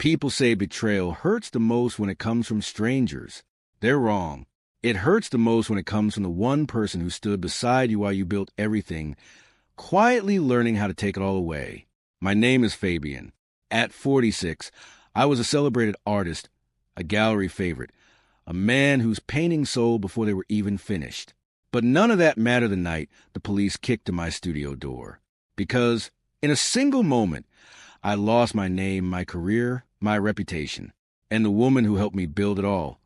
People say betrayal hurts the most when it comes from strangers. They're wrong. It hurts the most when it comes from the one person who stood beside you while you built everything, quietly learning how to take it all away. My name is Fabian. At 46, I was a celebrated artist, a gallery favorite, a man whose paintings sold before they were even finished. But none of that mattered the night the police kicked in my studio door. Because, in a single moment, I lost my name, my career, my reputation. And the woman who helped me build it all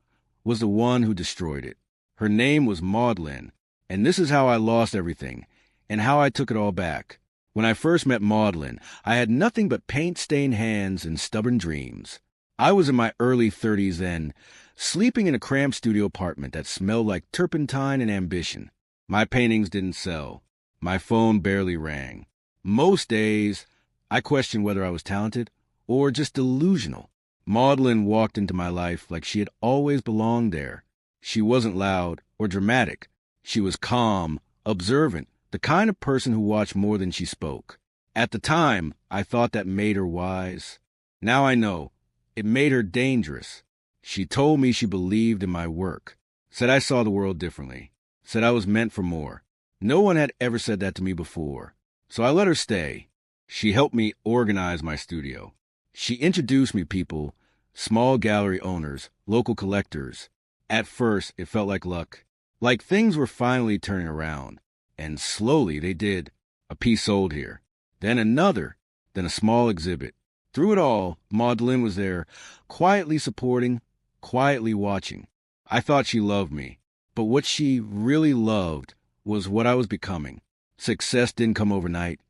was the one who destroyed it. Her name was Maudlin, and this is how I lost everything, and how I took it all back. When I first met Maudlin, I had nothing but paint-stained hands and stubborn dreams. I was in my early 30s then, sleeping in a cramped studio apartment that smelled like turpentine and ambition. My paintings didn't sell. My phone barely rang. Most days, I questioned whether I was talented or just delusional. Maudlin walked into my life like she had always belonged there. She wasn't loud or dramatic. She was calm, observant, the kind of person who watched more than she spoke. At the time, I thought that made her wise. Now I know. It made her dangerous. She told me she believed in my work, said I saw the world differently, said I was meant for more. No one had ever said that to me before, so I let her stay. She helped me organize my studio. She introduced me to people, small gallery owners, local collectors. At first, it felt like luck, like things were finally turning around. And slowly they did. A piece sold here, then another, then a small exhibit. Through it all, Maudlin was there, quietly supporting, quietly watching. I thought she loved me, but what she really loved was what I was becoming. Success didn't come overnight.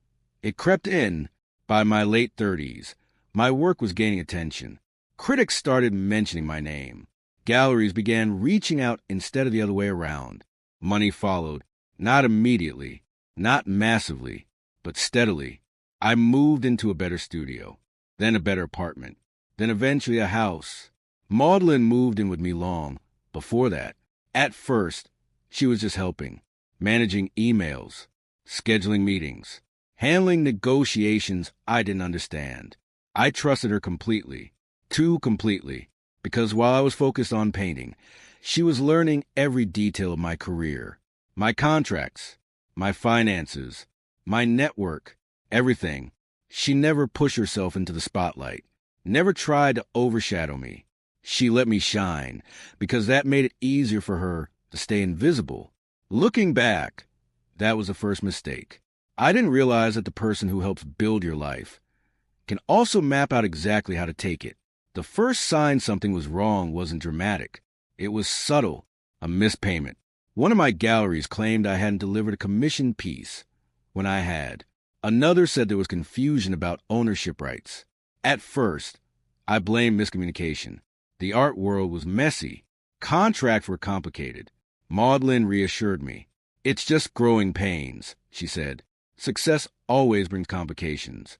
It crept in. By my late 30s, my work was gaining attention. Critics started mentioning my name. Galleries began reaching out instead of the other way around. Money followed. Not immediately, not massively, but steadily. I moved into a better studio, then a better apartment, then eventually a house. Maudlin moved in with me long before that. At first, she was just helping, managing emails, scheduling meetings, handling negotiations I didn't understand. I trusted her completely, too completely, because while I was focused on painting, she was learning every detail of my career. My contracts, my finances, my network, everything. She never pushed herself into the spotlight, never tried to overshadow me. She let me shine, because that made it easier for her to stay invisible. Looking back, that was the first mistake. I didn't realize that the person who helps build your life can also map out exactly how to take it. The first sign something was wrong wasn't dramatic. It was subtle, a missed payment. One of my galleries claimed I hadn't delivered a commissioned piece when I had. Another said there was confusion about ownership rights. At first, I blamed miscommunication. The art world was messy. Contracts were complicated. Maudlin reassured me. It's just growing pains, she said. Success always brings complications.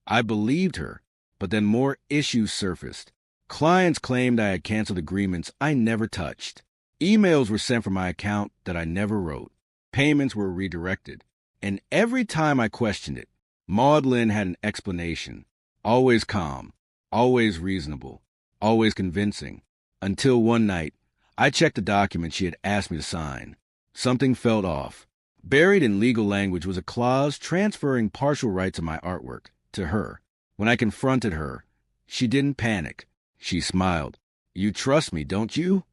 I believed her, but then more issues surfaced. Clients claimed I had canceled agreements I never touched. Emails were sent from my account that I never wrote. Payments were redirected. And every time I questioned it, Maudlin had an explanation. Always calm, always reasonable, always convincing. Until one night, I checked the document she had asked me to sign. Something felt off. Buried in legal language was a clause transferring partial rights of my artwork to her. When I confronted her, she didn't panic. She smiled. "You trust me, don't you?"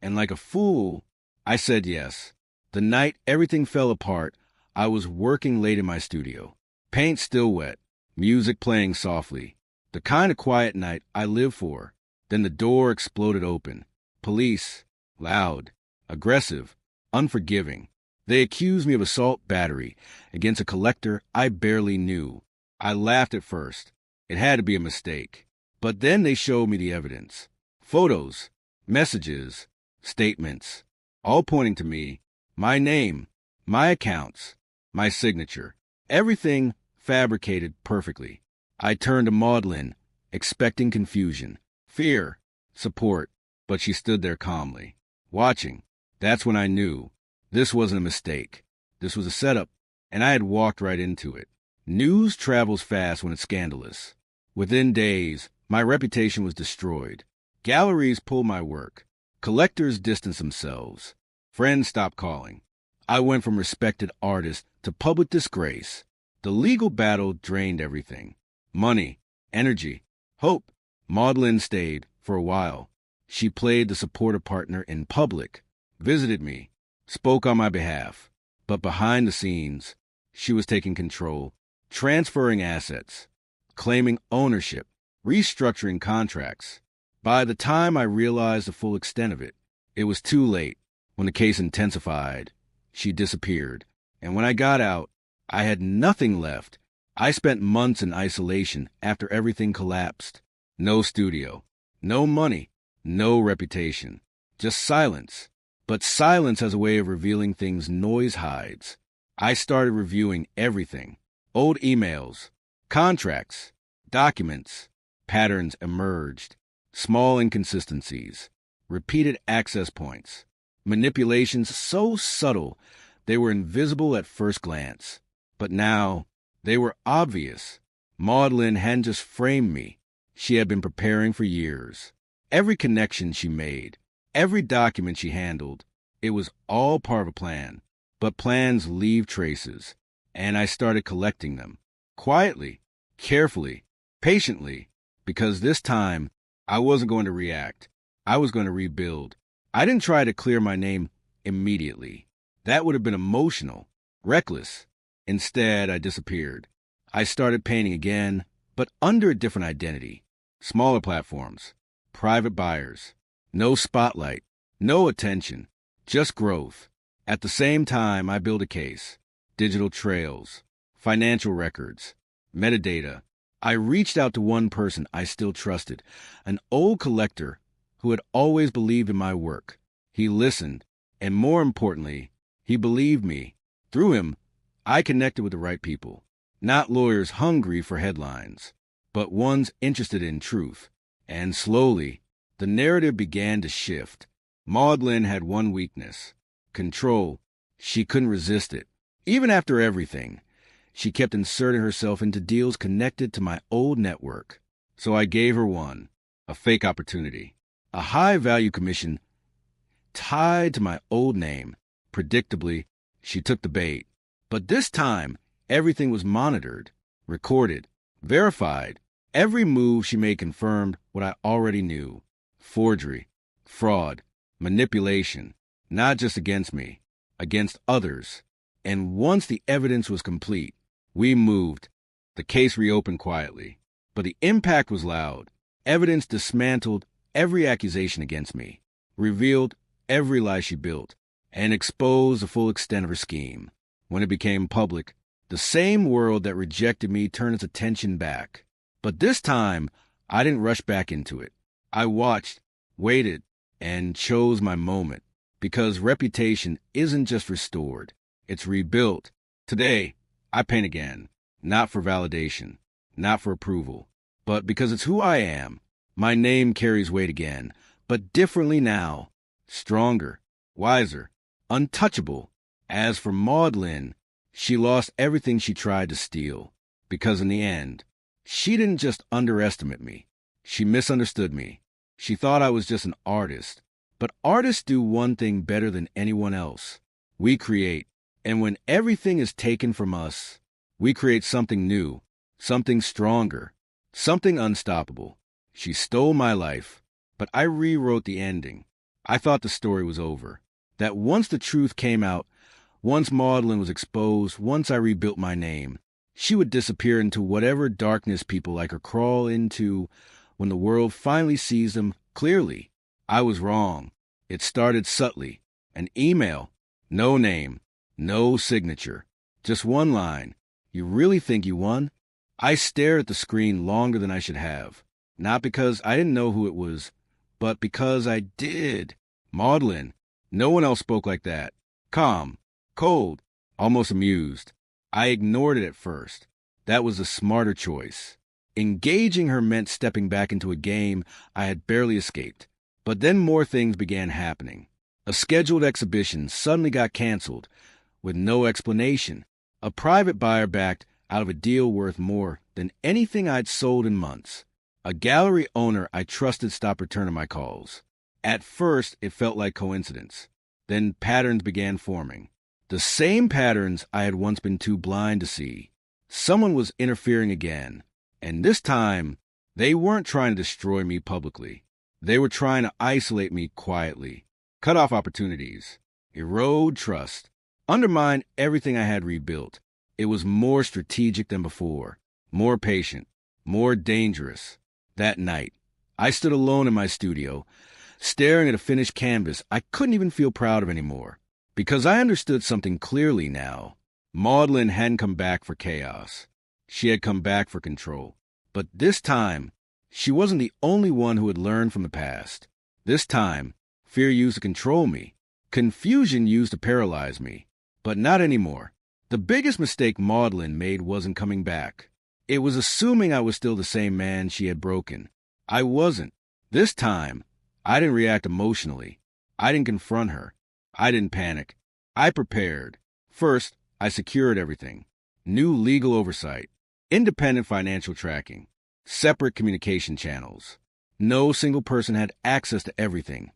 And like a fool, I said yes. The night everything fell apart, I was working late in my studio. Paint still wet, music playing softly. The kind of quiet night I live for. Then the door exploded open. Police, loud, aggressive, unforgiving. They accused me of assault battery against a collector I barely knew. I laughed at first. It had to be a mistake. But then they showed me the evidence. Photos, messages, statements, all pointing to me, my name, my accounts, my signature, everything fabricated perfectly. I turned to Maudlin, expecting confusion, fear, support, but she stood there calmly, watching. That's when I knew this wasn't a mistake. This was a setup, and I had walked right into it. News travels fast when it's scandalous. Within days, My reputation was destroyed. Galleries pulled my work. Collectors distanced themselves. Friends stopped calling. I went from respected artist to public disgrace. The legal battle drained everything. Money, energy, hope. Maudlin stayed for a while. She played the supportive partner in public, visited me, spoke on my behalf. But behind the scenes, she was taking control, transferring assets, claiming ownership, restructuring contracts. By the time I realized the full extent of it, it was too late. When the case intensified, she disappeared. And when I got out, I had nothing left. I spent months in isolation after everything collapsed. No studio, no money, no reputation, just silence. But silence has a way of revealing things noise hides. I started reviewing everything. Old emails, contracts, documents. Patterns emerged. Small inconsistencies, repeated access points, manipulations so subtle they were invisible at first glance. But now they were obvious. Maudlin hadn't just framed me. She had been preparing for years. Every connection she made, every document she handled, it was all part of a plan. But plans leave traces, and I started collecting them. Quietly, carefully, patiently, because this time I wasn't going to react. I was going to rebuild. I didn't try to clear my name immediately. That would have been emotional, reckless. Instead, I disappeared. I started painting again, but under a different identity. Smaller platforms, private buyers, no spotlight, no attention, just growth. At the same time, I built a case, digital trails, financial records, metadata. I reached out to one person I still trusted, an old collector who had always believed in my work. He listened, and more importantly, he believed me. Through him, I connected with the right people, not lawyers hungry for headlines, but ones interested in truth. And slowly, the narrative began to shift. Maudlin had one weakness, control. She couldn't resist it. Even after everything, she kept inserting herself into deals connected to my old network. So I gave her one, a fake opportunity, a high-value commission tied to my old name. Predictably, she took the bait. But this time, everything was monitored, recorded, verified. Every move she made confirmed what I already knew. Forgery, fraud, manipulation, not just against me, against others. And once the evidence was complete, we moved. The case reopened quietly, but the impact was loud. Evidence dismantled every accusation against me, revealed every lie she built, and exposed the full extent of her scheme. When it became public, the same world that rejected me turned its attention back. But this time, I didn't rush back into it. I watched, waited, and chose my moment, because reputation isn't just restored, it's rebuilt. Today, I paint again, not for validation, not for approval, but because it's who I am. My name carries weight again, but differently now. Stronger, wiser, untouchable. As for Maudlin, she lost everything she tried to steal, because in the end, she didn't just underestimate me. She misunderstood me. She thought I was just an artist. But artists do one thing better than anyone else. We create. And when everything is taken from us, we create something new, something stronger, something unstoppable. She stole my life, but I rewrote the ending. I thought the story was over, that once the truth came out, once Maudlin was exposed, once I rebuilt my name, she would disappear into whatever darkness people like her crawl into when the world finally sees them clearly. I was wrong. It started subtly. An email, no name, no signature, just one line. You really think you won? I stared at the screen longer than I should have, not because I didn't know who it was, but because I did. Maudlin. No one else spoke like that. Calm, cold, almost amused. I ignored it at first. That was a smarter choice. Engaging her meant stepping back into a game I had barely escaped. But then more things began happening. A scheduled exhibition suddenly got canceled, with no explanation. A private buyer backed out of a deal worth more than anything I'd sold in months. A gallery owner I trusted stopped returning my calls. At first, it felt like coincidence. Then patterns began forming. The same patterns I had once been too blind to see. Someone was interfering again, and this time, they weren't trying to destroy me publicly. They were trying to isolate me quietly, cut off opportunities, erode trust, undermine everything I had rebuilt. It was more strategic than before, more patient, more dangerous. That night, I stood alone in my studio, staring at a finished canvas I couldn't even feel proud of anymore, because I understood something clearly now. Maudlin hadn't come back for chaos. She had come back for control. But this time, she wasn't the only one who had learned from the past. This time, fear used to control me. Confusion used to paralyze me. But not anymore. The biggest mistake Maudlin made wasn't coming back. It was assuming I was still the same man she had broken. I wasn't. This time, I didn't react emotionally. I didn't confront her. I didn't panic. I prepared. First, I secured everything. New legal oversight. Independent financial tracking. Separate communication channels. No single person had access to everything.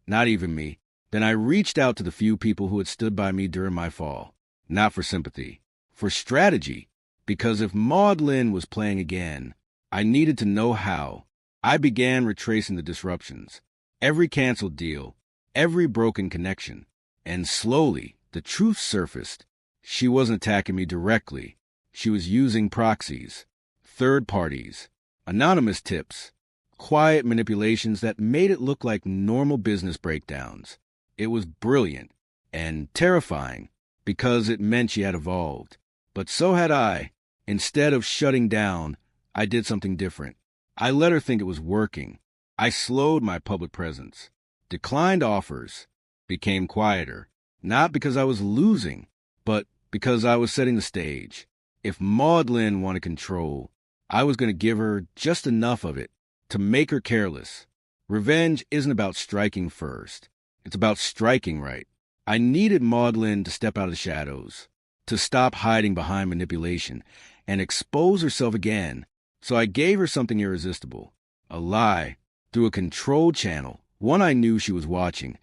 Not even me. Then I reached out to the few people who had stood by me during my fall. Not for sympathy. For strategy. Because if Maudlin was playing again, I needed to know how. I began retracing the disruptions. Every canceled deal. Every broken connection. And slowly, the truth surfaced. She wasn't attacking me directly. She was using proxies, third parties, anonymous tips, quiet manipulations that made it look like normal business breakdowns. It was brilliant and terrifying because it meant she had evolved. But so had I. Instead of shutting down, I did something different. I let her think it was working. I slowed my public presence, declined offers, became quieter, not because I was losing, but because I was setting the stage. If Maudlin wanted control, I was going to give her just enough of it to make her careless. Revenge isn't about striking first. It's about striking right. I needed Maudlin to step out of the shadows, to stop hiding behind manipulation, and expose herself again. So I gave her something irresistible. A lie, through a controlled channel, one I knew she was watching.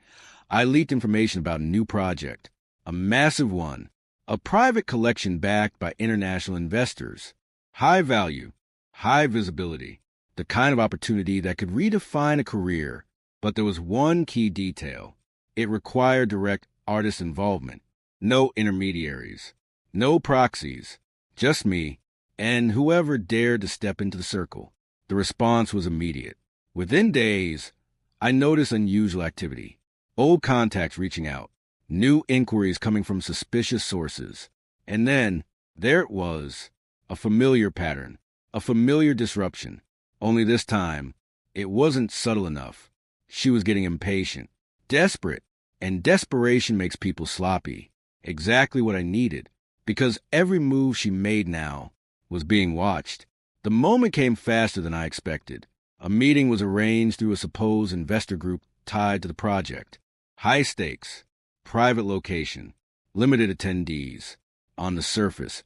I leaked information about a new project, a massive one, a private collection backed by international investors. High value, high visibility, the kind of opportunity that could redefine a career. But there was one key detail. It required direct artist involvement. No intermediaries, no proxies, just me and whoever dared to step into the circle. The response was immediate. Within days, I noticed unusual activity. Old contacts reaching out, new inquiries coming from suspicious sources. And then, there it was, a familiar pattern, a familiar disruption. Only this time, it wasn't subtle enough. She was getting impatient, desperate, and desperation makes people sloppy. Exactly what I needed, because every move she made now was being watched. The moment came faster than I expected. A meeting was arranged through a supposed investor group tied to the project. High stakes, private location, limited attendees. On the surface,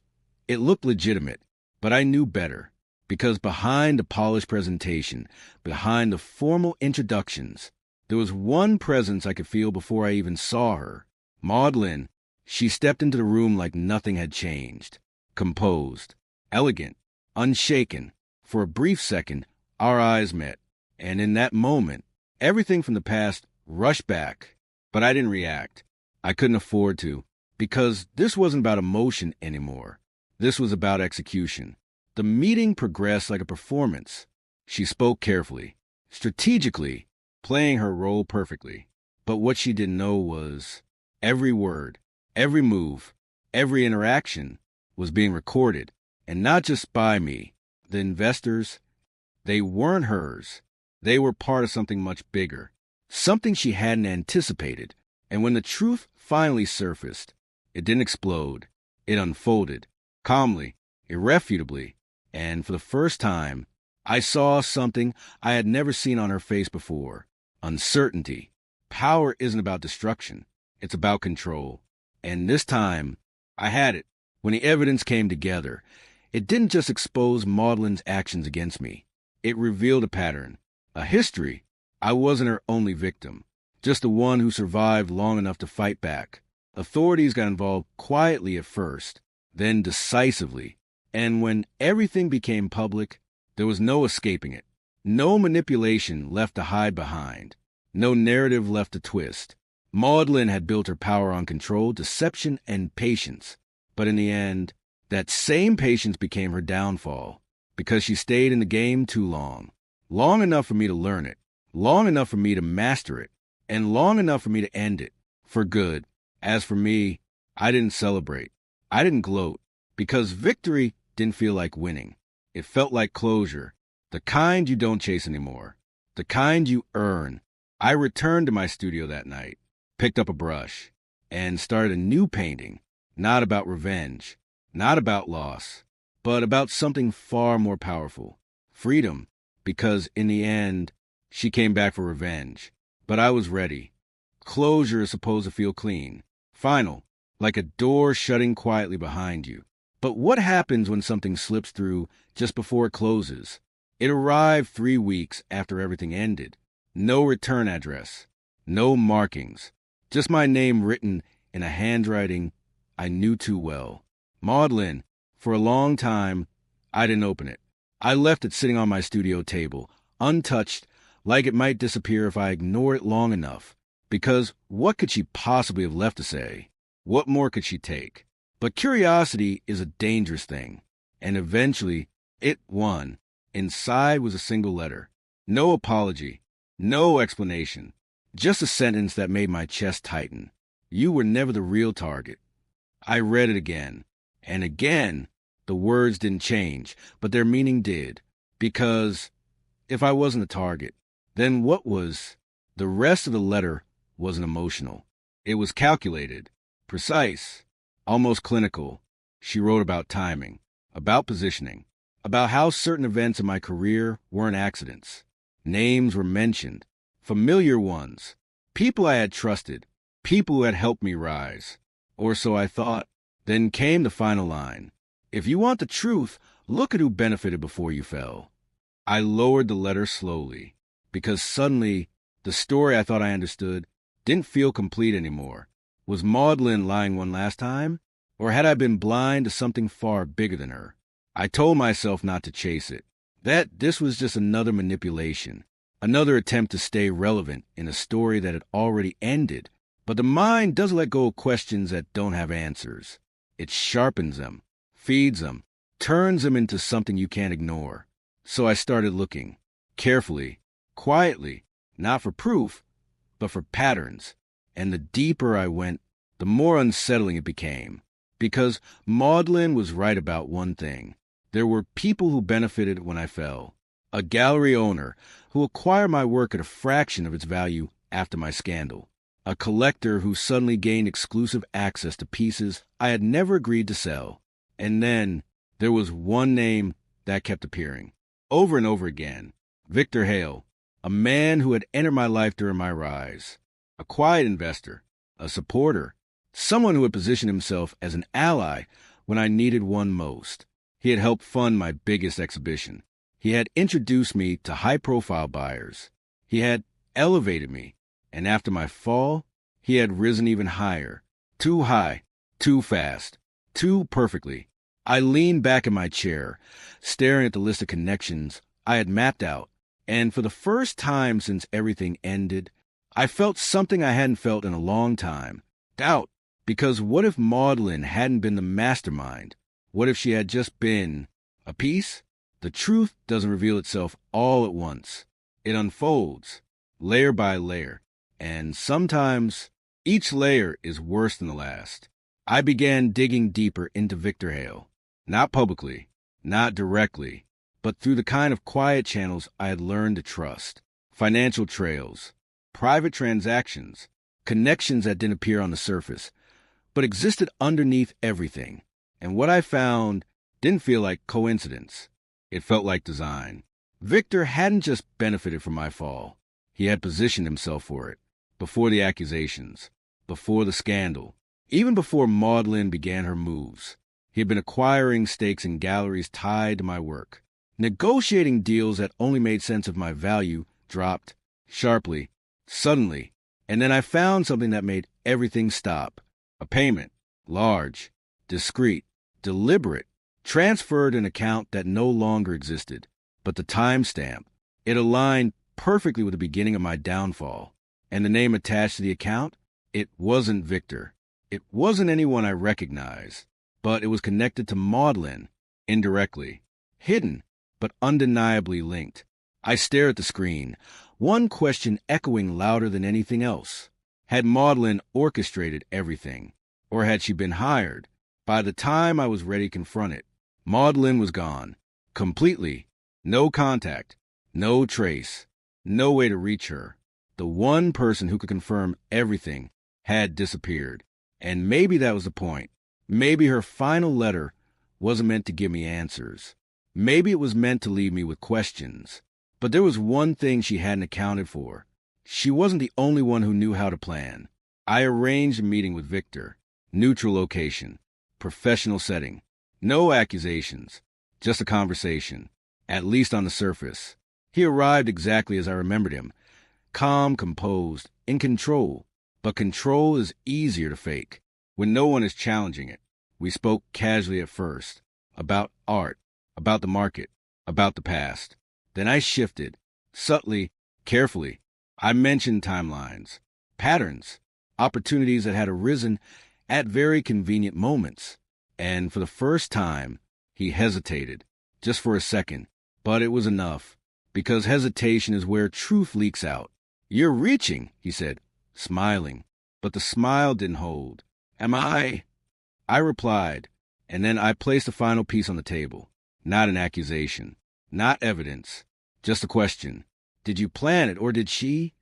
it looked legitimate, but I knew better. Because behind the polished presentation, behind the formal introductions, there was one presence I could feel before I even saw her. Maudlin. She stepped into the room like nothing had changed. Composed, elegant, unshaken. For a brief second, our eyes met. And in that moment, everything from the past rushed back. But I didn't react. I couldn't afford to. Because this wasn't about emotion anymore. This was about execution. The meeting progressed like a performance. She spoke carefully, strategically, playing her role perfectly. But what she didn't know was every word, every move, every interaction was being recorded. And not just by me. The investors, they weren't hers. They were part of something much bigger. Something she hadn't anticipated. And when the truth finally surfaced, it didn't explode. It unfolded, calmly, irrefutably. And for the first time, I saw something I had never seen on her face before. Uncertainty. Power isn't about destruction. It's about control. And this time, I had it. When the evidence came together, it didn't just expose Maudlin's actions against me. It revealed a pattern, a history. I wasn't her only victim, just the one who survived long enough to fight back. Authorities got involved quietly at first, then decisively, and when everything became public, there was no escaping it. No manipulation left to hide behind, no narrative left to twist. Maudlin had built her power on control, deception, and patience. But in the end, that same patience became her downfall, because she stayed in the game too long. Long enough for me to learn it, long enough for me to master it, and long enough for me to end it, for good. As for me, I didn't celebrate. I didn't gloat, because victory didn't feel like winning. It felt like closure, the kind you don't chase anymore, the kind you earn. I returned to my studio that night, picked up a brush, and started a new painting, not about revenge, not about loss, but about something far more powerful, freedom, because in the end, she came back for revenge. But I was ready. Closure is supposed to feel clean, final, like a door shutting quietly behind you. But what happens when something slips through just before it closes? It arrived 3 weeks after everything ended. No return address, no markings, just my name written in a handwriting I knew too well. Maudlin. For a long time, I didn't open it. I left it sitting on my studio table, untouched, like it might disappear if I ignore it long enough. Because what could she possibly have left to say? What more could she take? But curiosity is a dangerous thing. And eventually, it won. Inside was a single letter. No apology. No explanation. Just a sentence that made my chest tighten. You were never the real target. I read it again. And again, the words didn't change, but their meaning did. Because if I wasn't the target, then what was? The rest of the letter wasn't emotional. It was calculated, precise, almost clinical. She wrote about timing, about positioning, about how certain events in my career weren't accidents. Names were mentioned, familiar ones, people I had trusted, people who had helped me rise. Or so I thought. Then came the final line. If you want the truth, look at who benefited before you fell. I lowered the letter slowly, because suddenly the story I thought I understood didn't feel complete anymore. Was Maudlin lying one last time? Or had I been blind to something far bigger than her? I told myself not to chase it, that this was just another manipulation, another attempt to stay relevant in a story that had already ended. But the mind doesn't let go of questions that don't have answers. It sharpens them, feeds them, turns them into something you can't ignore. So I started looking, carefully, quietly, not for proof, but for patterns. And the deeper I went, the more unsettling it became. Because Maudlin was right about one thing. There were people who benefited when I fell. A gallery owner who acquired my work at a fraction of its value after my scandal. A collector who suddenly gained exclusive access to pieces I had never agreed to sell. And then there was one name that kept appearing, over and over again. Victor Hale, a man who had entered my life during my rise. A quiet investor, a supporter, someone who had positioned himself as an ally when I needed one most. He had helped fund my biggest exhibition. He had introduced me to high-profile buyers. He had elevated me. And after my fall, he had risen even higher. Too high, too fast, too perfectly. I leaned back in my chair, staring at the list of connections I had mapped out. And for the first time since everything ended, I felt something I hadn't felt in a long time. Doubt. Because what if Maudlin hadn't been the mastermind? What if she had just been a piece? The truth doesn't reveal itself all at once. It unfolds, layer by layer. And sometimes each layer is worse than the last. I began digging deeper into Victor Hale. Not publicly, not directly, but through the kind of quiet channels I had learned to trust. Financial trails, private transactions, connections that didn't appear on the surface, but existed underneath everything. And what I found didn't feel like coincidence. It felt like design. Victor hadn't just benefited from my fall. He had positioned himself for it. Before the accusations, before the scandal, even before Maudlin began her moves. He had been acquiring stakes in galleries tied to my work. Negotiating deals that only made sense if my value dropped sharply, suddenly, and then I found something that made everything stop. A payment, large, discreet, deliberate, transferred an account that no longer existed. But the timestamp, it aligned perfectly with the beginning of my downfall. And the name attached to the account, it wasn't Victor. It wasn't anyone I recognized, but it was connected to Maudlin, indirectly, hidden, but undeniably linked. I stared at the screen, one question echoing louder than anything else. Had Maudlin orchestrated everything? Or had she been hired? By the time I was ready to confront it, Maudlin was gone. Completely. No contact. No trace. No way to reach her. The one person who could confirm everything had disappeared. And maybe that was the point. Maybe her final letter wasn't meant to give me answers. Maybe it was meant to leave me with questions. But there was one thing she hadn't accounted for. She wasn't the only one who knew how to plan. I arranged a meeting with Victor. Neutral location. Professional setting. No accusations. Just a conversation. At least on the surface. He arrived exactly as I remembered him. Calm, composed, in control. But control is easier to fake when no one is challenging it. We spoke casually at first. About art. About the market. About the past. Then I shifted. Subtly, carefully. I mentioned timelines. Patterns. Opportunities that had arisen at very convenient moments. And for the first time, he hesitated. Just for a second. But it was enough. Because hesitation is where truth leaks out. "You're reaching," he said, smiling. But the smile didn't hold. "Am I?" I replied, and then I placed the final piece on the table. Not an accusation. Not evidence. Just a question. Did you plan it, or did she?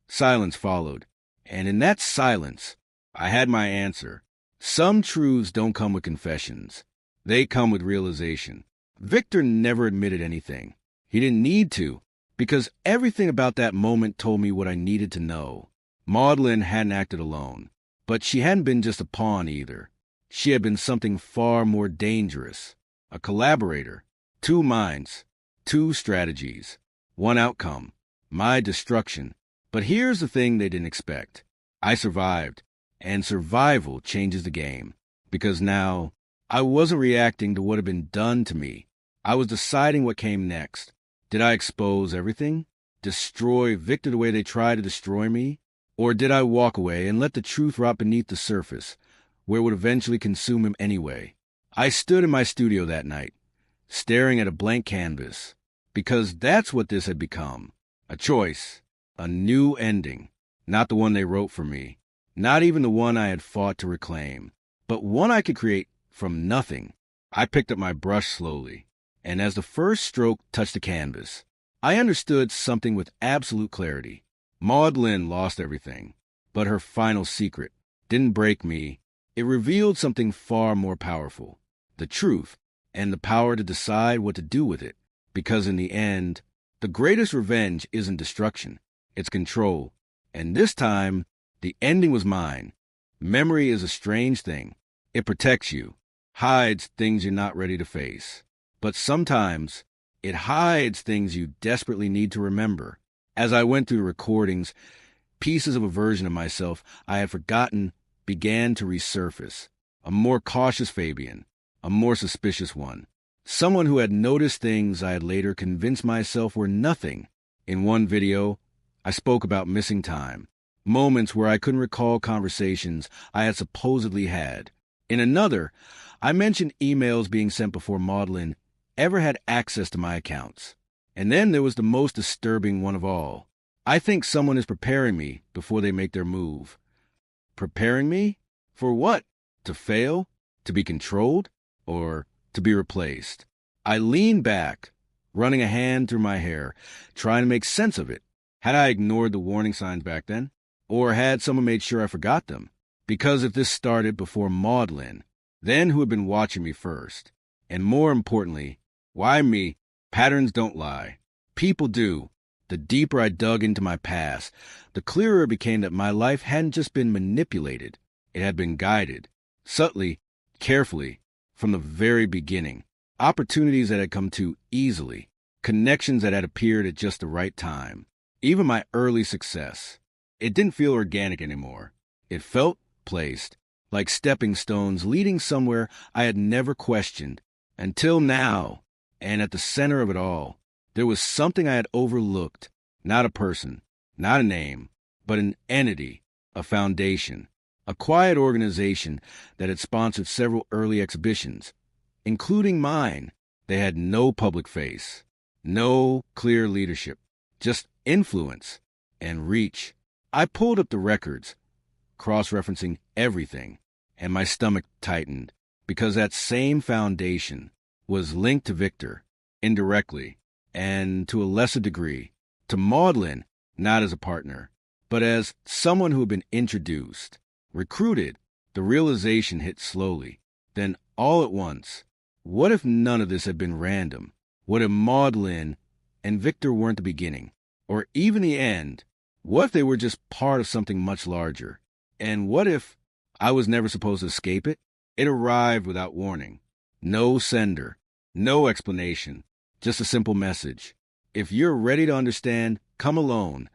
Silence followed. And in that silence, I had my answer. Some truths don't come with confessions. They come with realization. Victor never admitted anything. He didn't need to, because everything about that moment told me what I needed to know. Maudlin hadn't acted alone, but she hadn't been just a pawn either. She had been something far more dangerous. A collaborator. Two minds. Two strategies. One outcome. My destruction. But here's the thing they didn't expect. I survived, and survival changes the game. Because now, I wasn't reacting to what had been done to me. I was deciding what came next. Did I expose everything? Destroy Victor the way they tried to destroy me? Or did I walk away and let the truth rot beneath the surface, where it would eventually consume him anyway? I stood in my studio that night, staring at a blank canvas, because that's what this had become. A choice. A new ending. Not the one they wrote for me. Not even the one I had fought to reclaim. But one I could create from nothing. I picked up my brush slowly, and as the first stroke touched the canvas, I understood something with absolute clarity. Maudlin lost everything, but her final secret didn't break me. It revealed something far more powerful. The truth, and the power to decide what to do with it. Because in the end, the greatest revenge isn't destruction. It's control. And this time, the ending was mine. Memory is a strange thing. It protects you, hides things you're not ready to face. But sometimes, it hides things you desperately need to remember. As I went through the recordings, pieces of a version of myself I had forgotten began to resurface. A more cautious Fabian, a more suspicious one. Someone who had noticed things I had later convinced myself were nothing. In one video, I spoke about missing time, moments where I couldn't recall conversations I had supposedly had. In another, I mentioned emails being sent before Maudlin ever had access to my accounts. And then there was the most disturbing one of all. I think someone is preparing me before they make their move. Preparing me? For what? To fail? To be controlled? Or to be replaced? I leaned back, running a hand through my hair, trying to make sense of it. Had I ignored the warning signs back then? Or had someone made sure I forgot them? Because if this started before Maudlin, then who had been watching me first? And more importantly, why me? Patterns don't lie. People do. The deeper I dug into my past, the clearer it became that my life hadn't just been manipulated. It had been guided. Subtly, carefully, from the very beginning. opportunities that had come too easily, connections that had appeared at just the right time. Even my early success. It didn't feel organic anymore. It felt placed, like stepping stones leading somewhere I had never questioned. Until now, and at the center of it all, there was something I had overlooked. Not a person, not a name, but an entity, a foundation, a quiet organization that had sponsored several early exhibitions, including mine. They had no public face, no clear leadership, just influence and reach. I pulled up the records, cross-referencing everything, and my stomach tightened because that same foundation was linked to Victor, indirectly, and to a lesser degree, to Maudlin, not as a partner, but as someone who had been introduced, recruited. The realization hit slowly, then all at once. What if none of this had been random? What if Maudlin and Victor weren't the beginning, or even the end? What if they were just part of something much larger? And what if I was never supposed to escape it? It arrived without warning. No sender, no explanation, just a simple message. If you're ready to understand, come alone.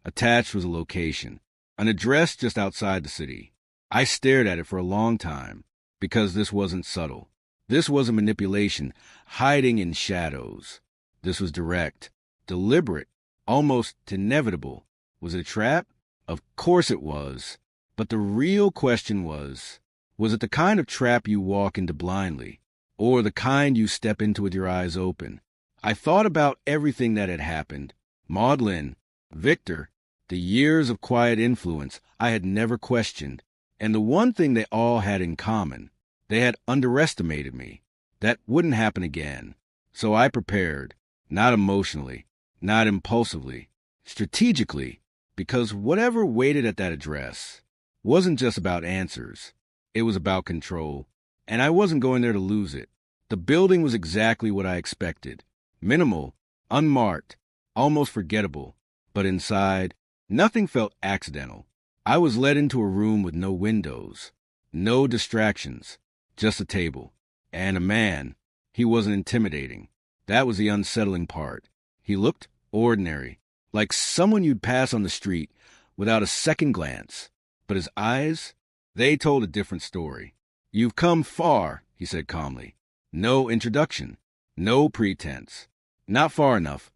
Attached was a location, an address just outside the city. I stared at it for a long time, because this wasn't subtle. This wasn't manipulation, hiding in shadows. This was direct, deliberate, almost inevitable. Was it a trap? Of course it was. But the real question was it the kind of trap you walk into blindly, or the kind you step into with your eyes open? I thought about everything that had happened. Maudlin, Victor, the years of quiet influence I had never questioned. And the one thing they all had in common, they had underestimated me. That wouldn't happen again. So I prepared, not emotionally, not impulsively, strategically, because whatever waited at that address wasn't just about answers. It was about control, and I wasn't going there to lose it. The building was exactly what I expected. Minimal, unmarked, almost forgettable. But inside, nothing felt accidental. I was led into a room with no windows, no distractions, just a table, and a man. He wasn't intimidating. That was the unsettling part. He looked ordinary, like someone you'd pass on the street without a second glance. But his eyes, they told a different story. "You've come far," he said calmly. No introduction, no pretense. "Not far enough,"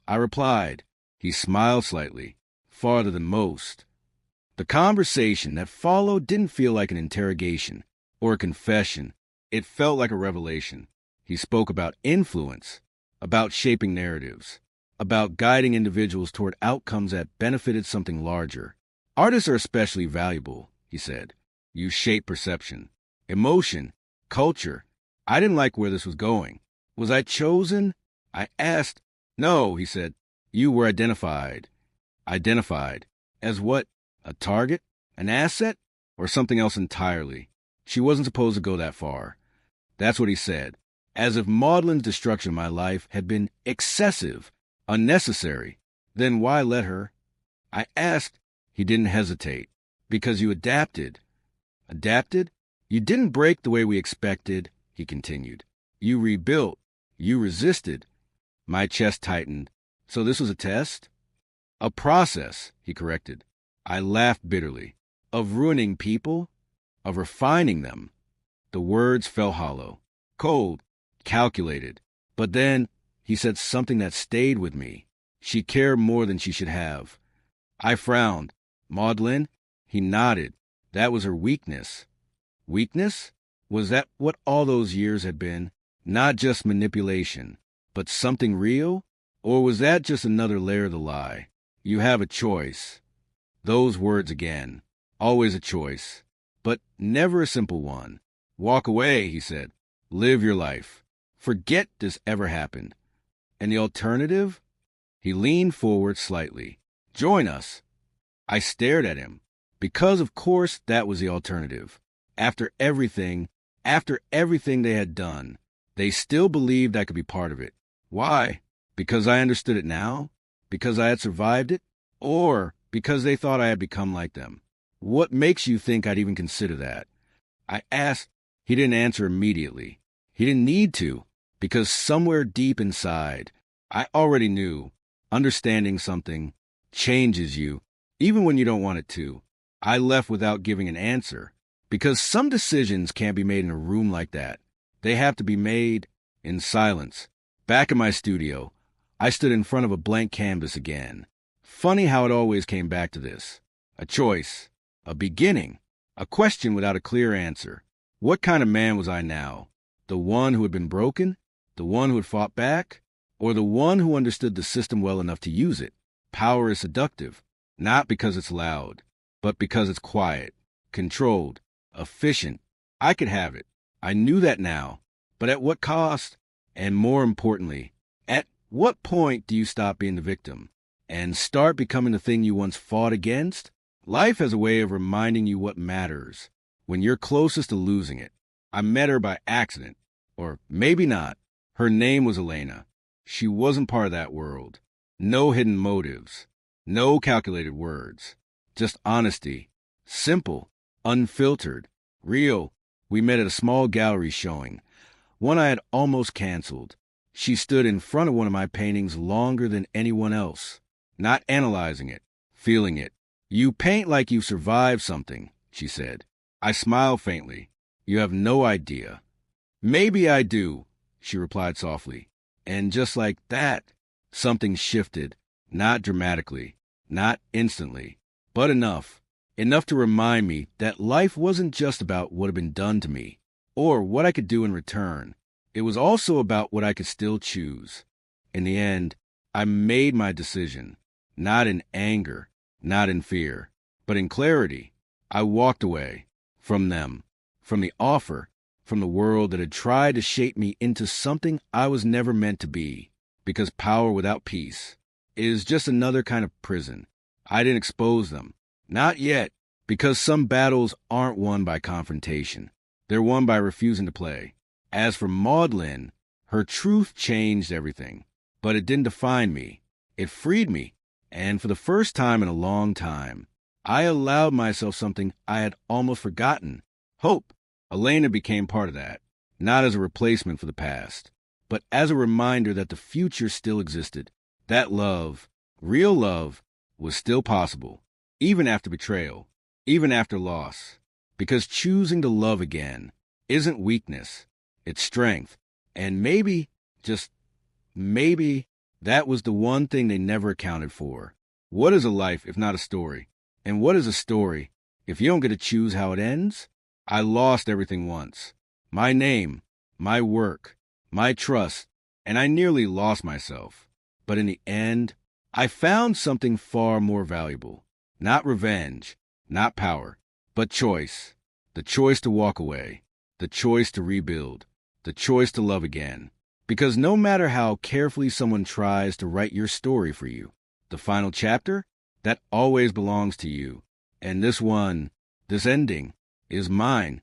I replied. He smiled slightly, farther than most. The conversation that followed didn't feel like an interrogation or a confession. It felt like a revelation. He spoke about influence, about shaping narratives, about guiding individuals toward outcomes that benefited something larger. "Artists are especially valuable," he said. "You shape perception, emotion, culture." I didn't like where this was going. Was I chosen? I asked. "No," he said. "You were identified." Identified. As what? A target? An asset? Or something else entirely? She wasn't supposed to go that far. That's what he said. As if Maudlin's destruction of my life had been excessive, unnecessary. Then why let her? I asked. He didn't hesitate. "Because you adapted." "Adapted? You didn't break the way we expected," he continued. "You rebuilt. You resisted." My chest tightened. "So this was a test?" "A process," he corrected. I laughed bitterly. "Of ruining people? Of refining them?" The words fell hollow, cold, calculated. But then he said something that stayed with me. "She cared more than she should have." I frowned. "Maudlin?" He nodded. "That was her weakness." Weakness? Was that what all those years had been? Not just manipulation, but something real? Or was that just another layer of the lie? "You have a choice." Those words again. Always a choice, but never a simple one. "Walk away," he said. "Live your life. Forget this ever happened." "And the alternative?" He leaned forward slightly. "Join us." I stared at him, because of course that was the alternative. After everything they had done, they still believed I could be part of it. Why? Because I understood it now? Because I had survived it? Or because they thought I had become like them? "What makes you think I'd even consider that?" I asked. He didn't answer immediately. He didn't need to, because somewhere deep inside, I already knew understanding something changes you, even when you don't want it to. I left without giving an answer, because some decisions can't be made in a room like that. They have to be made in silence. Back in my studio, I stood in front of a blank canvas again. Funny how it always came back to this. A choice, a beginning, a question without a clear answer. What kind of man was I now? The one who had been broken? The one who had fought back? Or the one who understood the system well enough to use it? Power is seductive, not because it's loud, but because it's quiet, controlled, efficient. I could have it. I knew that now. But at what cost? And more importantly, at what point do you stop being the victim and start becoming the thing you once fought against? Life has a way of reminding you what matters when you're closest to losing it. I met her by accident, or maybe not. Her name was Elena. She wasn't part of that world. No hidden motives, no calculated words, just honesty. Simple, unfiltered, real. We met at a small gallery showing, one I had almost canceled. She stood in front of one of my paintings longer than anyone else, not analyzing it, feeling it. "You paint like you've survived something," she said. I smiled faintly. "You have no idea." "Maybe I do," she replied softly. And just like that, something shifted, not dramatically, not instantly, but enough to remind me that life wasn't just about what had been done to me, or what I could do in return. It was also about what I could still choose. In the end, I made my decision, not in anger, not in fear, but in clarity. I walked away from them, from the offer, from the world that had tried to shape me into something I was never meant to be, because power without peace is just another kind of prison. I didn't expose them. Not yet, because some battles aren't won by confrontation. They're won by refusing to play. As for Maudlin, her truth changed everything, but it didn't define me. It freed me, and for the first time in a long time, I allowed myself something I had almost forgotten: hope. Elena became part of that, not as a replacement for the past, but as a reminder that the future still existed, that love, real love, was still possible, even after betrayal, even after loss, because choosing to love again isn't weakness, it's strength. And maybe, just maybe, that was the one thing they never accounted for. What is a life if not a story? And what is a story if you don't get to choose how it ends? I lost everything once. My name, my work, my trust, and I nearly lost myself. But in the end, I found something far more valuable. Not revenge, not power, but choice. The choice to walk away, the choice to rebuild, the choice to love again. Because no matter how carefully someone tries to write your story for you, the final chapter, that always belongs to you. And this ending, is mine.